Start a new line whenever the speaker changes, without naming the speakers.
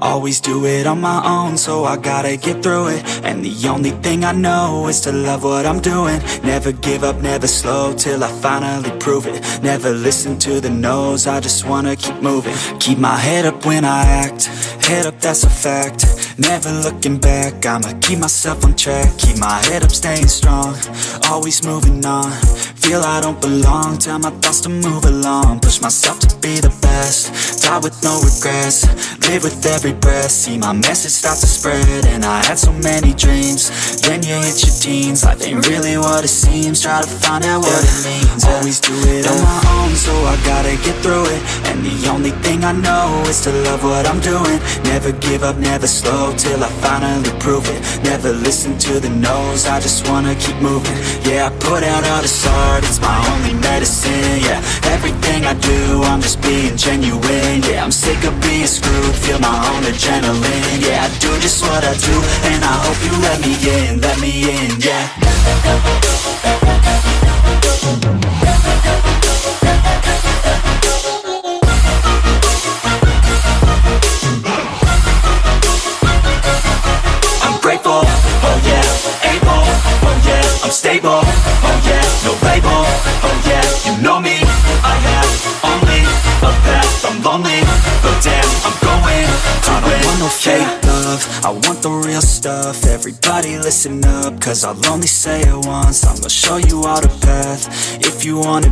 Always do it on my own, so I gotta get through it. And the only thing I know is to love what I'm doing. Never give up, never slow, till I finally prove it. Never listen to the no's, I just wanna keep moving. Keep my head up when I act, head up, that's a fact. Never looking back, I'ma keep myself on track. Keep my head up, staying strong, always moving on. Feel I don't belong, tell my thoughts to move along. Push myself to be the best, die with no regrets. Live with every breath, see my message start to spread. And I had so many dreams, then you hit your teens. Life ain't really what it seems, try to find out what it means. Always do it on my own, so I gotta get through it. And the only thing I know is to love what I'm doing. Never give up, never slow, till I finally prove it. Never listen to the no's, I just wanna keep moving. Yeah, I put out all this art, it's my only medicine. Yeah, everything I do, I'm just being genuine. Yeah, I'm sick of being screwed, feel my own adrenaline. Yeah, I do just what I do, and I hope you let me in, yeah. I'm grateful, oh yeah, able, oh yeah, I'm stable, oh yeah, no label, oh yeah, you know me, I have only a path, I'm lonely, but damn, I'm going to I don't want no fake love, I want the real stuff. Everybody listen up, cause I'll only say it once. I'm gonna show you all the path, if you want it